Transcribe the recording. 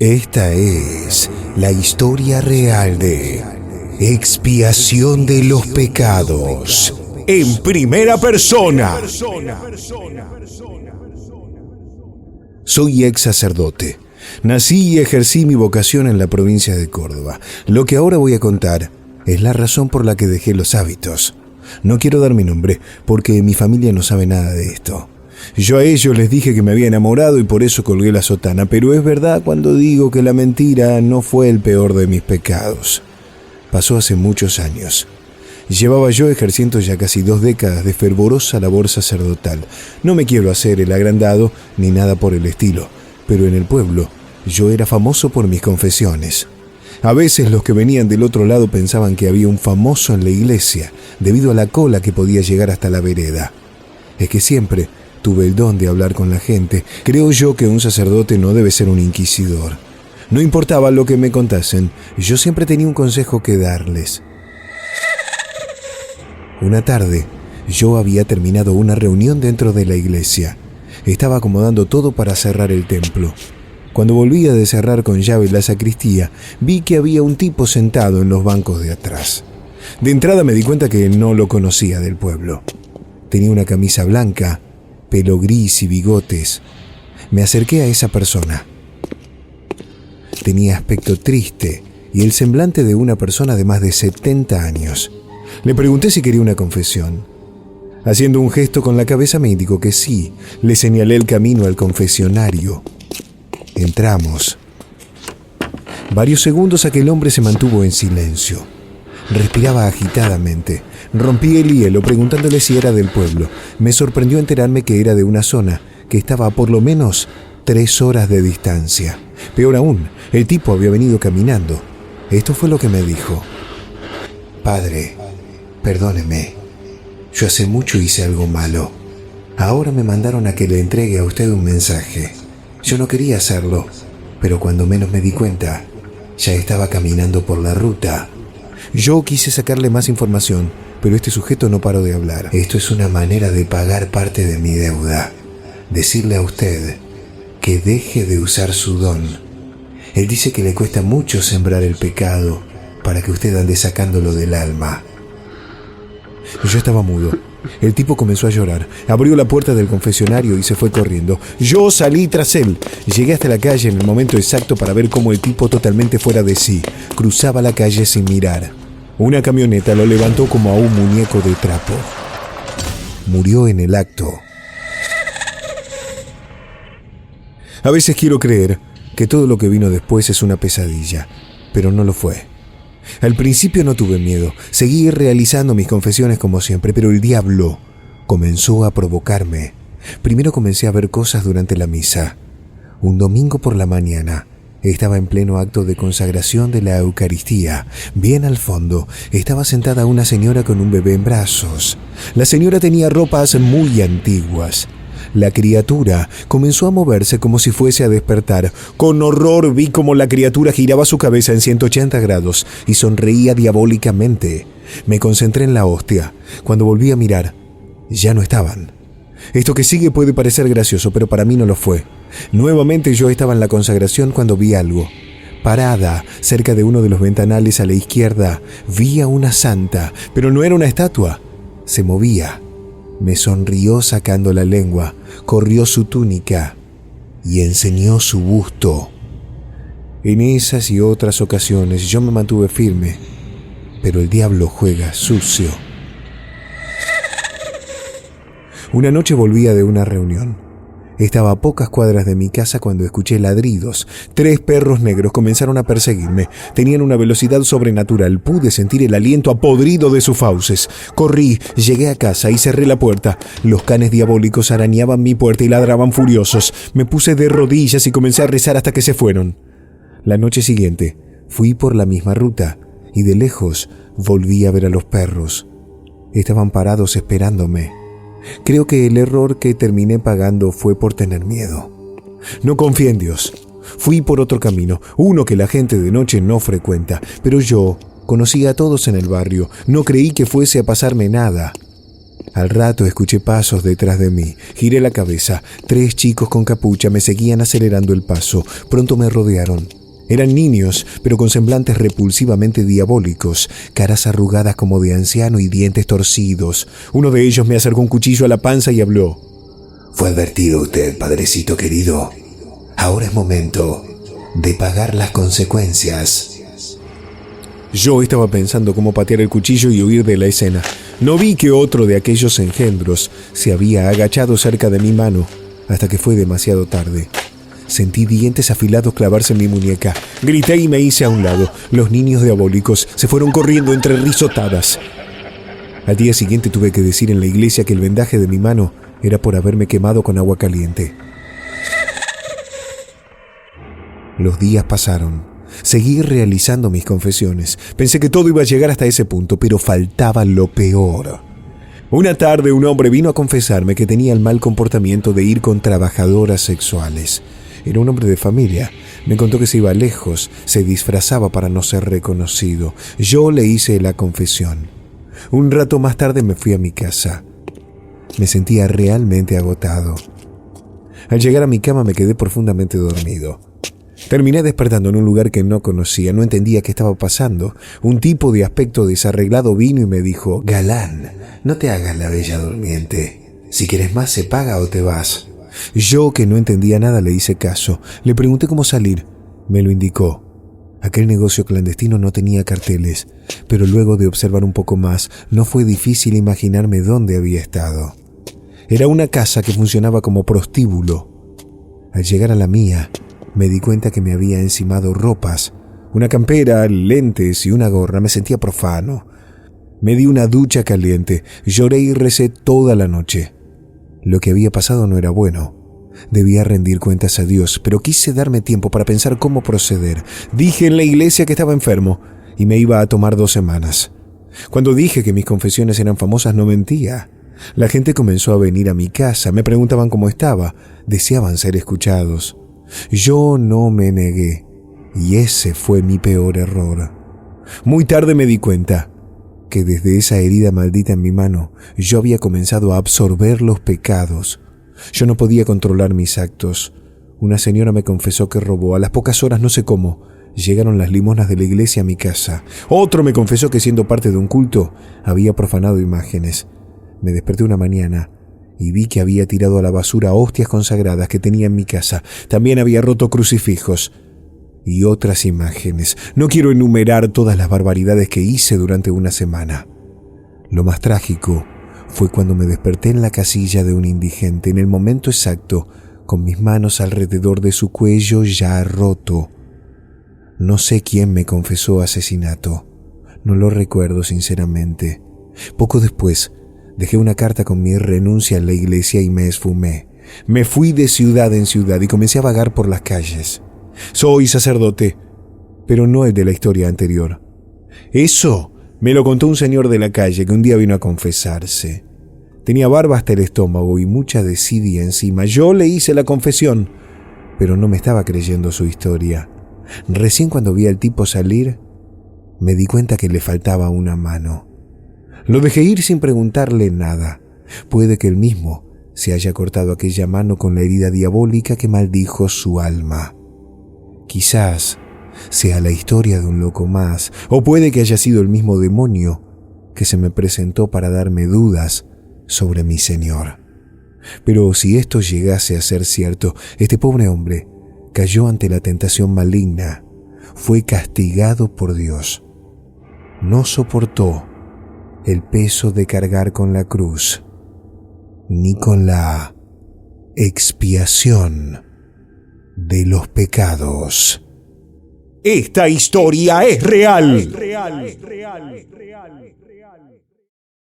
Esta es la historia real de expiación de los pecados en primera persona. Soy ex sacerdote. Nací y ejercí mi vocación en la provincia de Córdoba. Lo que ahora voy a contar es la razón por la que dejé los hábitos. No quiero dar mi nombre porque mi familia no sabe nada de esto. Yo a ellos les dije que me había enamorado y por eso colgué la sotana, pero es verdad cuando digo que la mentira no fue el peor de mis pecados. Pasó hace muchos años. Llevaba yo ejerciendo ya casi 2 décadas de fervorosa labor sacerdotal. No me quiero hacer el agrandado ni nada por el estilo, pero en el pueblo yo era famoso por mis confesiones. A veces los que venían del otro lado pensaban que había un famoso en la iglesia, debido a la cola que podía llegar hasta la vereda. Es que siempre tuve el don de hablar con la gente. Creo yo que un sacerdote no debe ser un inquisidor. No importaba lo que me contasen, yo siempre tenía un consejo que darles. Una tarde, yo había terminado una reunión dentro de la iglesia. Estaba acomodando todo para cerrar el templo. Cuando volvía de cerrar con llave la sacristía, vi que había un tipo sentado en los bancos de atrás. De entrada me di cuenta que no lo conocía del pueblo. Tenía una camisa blanca, pelo gris y bigotes. Me acerqué a esa persona. Tenía aspecto triste y el semblante de una persona de más de 70 años. Le pregunté si quería una confesión. Haciendo un gesto con la cabeza me indicó que sí. Le señalé el camino al confesionario. Entramos. Varios segundos aquel hombre se mantuvo en silencio. Respiraba agitadamente. Rompí el hielo preguntándole si era del pueblo. Me sorprendió enterarme que era de una zona que estaba a por lo menos 3 horas de distancia. Peor aún, el tipo había venido caminando. Esto fue lo que me dijo. Padre, perdóneme. Yo hace mucho hice algo malo. Ahora me mandaron a que le entregue a usted un mensaje. Yo no quería hacerlo, pero cuando menos me di cuenta, ya estaba caminando por la ruta. Yo quise sacarle más información, pero este sujeto no paró de hablar. Esto es una manera de pagar parte de mi deuda. Decirle a usted que deje de usar su don. Él dice que le cuesta mucho sembrar el pecado para que usted ande sacándolo del alma. Yo estaba mudo. El tipo comenzó a llorar. Abrió la puerta del confesionario y se fue corriendo. Yo salí tras él. Llegué hasta la calle en el momento exacto para ver cómo el tipo, totalmente fuera de sí, cruzaba la calle sin mirar. Una camioneta lo levantó como a un muñeco de trapo. Murió en el acto. A veces quiero creer que todo lo que vino después es una pesadilla, pero no lo fue. Al principio no tuve miedo, seguí realizando mis confesiones como siempre, pero el diablo comenzó a provocarme. Primero comencé a ver cosas durante la misa. Un domingo por la mañana, estaba en pleno acto de consagración de la Eucaristía. Bien al fondo estaba sentada una señora con un bebé en brazos. La señora tenía ropas muy antiguas. La criatura comenzó a moverse como si fuese a despertar. Con horror vi cómo la criatura giraba su cabeza en 180 grados y sonreía diabólicamente. Me concentré en la hostia. Cuando volví a mirar, ya no estaban. Esto que sigue puede parecer gracioso, pero para mí no lo fue. Nuevamente yo estaba en la consagración cuando vi algo. Parada cerca de uno de los ventanales a la izquierda, vi a una santa, pero no era una estatua. Se movía. Me sonrió sacando la lengua, corrió su túnica y enseñó su busto. En esas y otras ocasiones yo me mantuve firme, pero el diablo juega sucio. Una noche volvía de una reunión. Estaba a pocas cuadras de mi casa cuando escuché ladridos. 3 perros negros comenzaron a perseguirme. Tenían una velocidad sobrenatural. Pude sentir el aliento apodrido de sus fauces. Corrí, llegué a casa y cerré la puerta. Los canes diabólicos arañaban mi puerta y ladraban furiosos. Me puse de rodillas y comencé a rezar hasta que se fueron. La noche siguiente fui por la misma ruta y de lejos volví a ver a los perros. Estaban parados esperándome. Creo que el error que terminé pagando fue por tener miedo. No confié en Dios. Fui por otro camino, uno que la gente de noche no frecuenta, pero yo conocía a todos en el barrio. No creí que fuese a pasarme nada. Al rato escuché pasos detrás de mí. Giré la cabeza. 3 chicos con capucha me seguían acelerando el paso. Pronto me rodearon. Eran niños, pero con semblantes repulsivamente diabólicos, caras arrugadas como de anciano y dientes torcidos. Uno de ellos me acercó un cuchillo a la panza y habló. Fue advertido usted, padrecito querido. Ahora es momento de pagar las consecuencias. Yo estaba pensando cómo patear el cuchillo y huir de la escena. No vi que otro de aquellos engendros se había agachado cerca de mi mano, hasta que fue demasiado tarde. Sentí dientes afilados clavarse en mi muñeca. Grité y me hice a un lado. Los niños diabólicos se fueron corriendo entre risotadas. Al día siguiente tuve que decir en la iglesia que el vendaje de mi mano era por haberme quemado con agua caliente. Los días pasaron. Seguí realizando mis confesiones. Pensé que todo iba a llegar hasta ese punto, pero faltaba lo peor. Una tarde un hombre vino a confesarme que tenía el mal comportamiento de ir con trabajadoras sexuales. Era un hombre de familia. Me contó que se iba lejos, se disfrazaba para no ser reconocido. Yo le hice la confesión. Un rato más tarde me fui a mi casa. Me sentía realmente agotado. Al llegar a mi cama me quedé profundamente dormido. Terminé despertando en un lugar que no conocía, no entendía qué estaba pasando. Un tipo de aspecto desarreglado vino y me dijo: Galán, no te hagas la bella durmiente. Si quieres más, se paga o te vas. Yo, que no entendía nada, le hice caso. Le pregunté cómo salir. Me lo indicó. Aquel negocio clandestino no tenía carteles, pero luego de observar un poco más, no fue difícil imaginarme dónde había estado. Era una casa que funcionaba como prostíbulo. Al llegar a la mía, me di cuenta que me había encimado ropas, una campera, lentes y una gorra. Me sentía profano. Me di una ducha caliente, lloré y recé toda la noche. Lo que había pasado no era bueno. Debía rendir cuentas a Dios, pero quise darme tiempo para pensar cómo proceder. Dije en la iglesia que estaba enfermo y me iba a tomar 2 semanas. Cuando dije que mis confesiones eran famosas, no mentía. La gente comenzó a venir a mi casa, me preguntaban cómo estaba, deseaban ser escuchados. Yo no me negué, y ese fue mi peor error. Muy tarde me di cuenta que desde esa herida maldita en mi mano, yo había comenzado a absorber los pecados. Yo no podía controlar mis actos. Una señora me confesó que robó. A las pocas horas, no sé cómo, llegaron las limosnas de la iglesia a mi casa. Otro me confesó que, siendo parte de un culto, había profanado imágenes. Me desperté una mañana y vi que había tirado a la basura hostias consagradas que tenía en mi casa. También había roto crucifijos y otras imágenes. No quiero enumerar todas las barbaridades que hice durante una semana. Lo más trágico fue cuando me desperté en la casilla de un indigente, en el momento exacto, con mis manos alrededor de su cuello ya roto. No sé quién me confesó asesinato. No lo recuerdo sinceramente. Poco después, dejé una carta con mi renuncia en la iglesia y me esfumé. Me fui de ciudad en ciudad y comencé a vagar por las calles. Soy sacerdote, pero no el de la historia anterior. Eso me lo contó un señor de la calle que un día vino a confesarse. Tenía barba hasta el estómago y mucha desidia encima. Yo le hice la confesión, pero no me estaba creyendo su historia. Recién cuando vi al tipo salir, me di cuenta que le faltaba una mano. Lo dejé ir sin preguntarle nada. Puede que él mismo se haya cortado aquella mano con la herida diabólica que maldijo su alma. Quizás sea la historia de un loco más, o puede que haya sido el mismo demonio que se me presentó para darme dudas sobre mi Señor. Pero si esto llegase a ser cierto, este pobre hombre cayó ante la tentación maligna, fue castigado por Dios. No soportó el peso de cargar con la cruz, ni con la expiación de los pecados. Esta historia es real.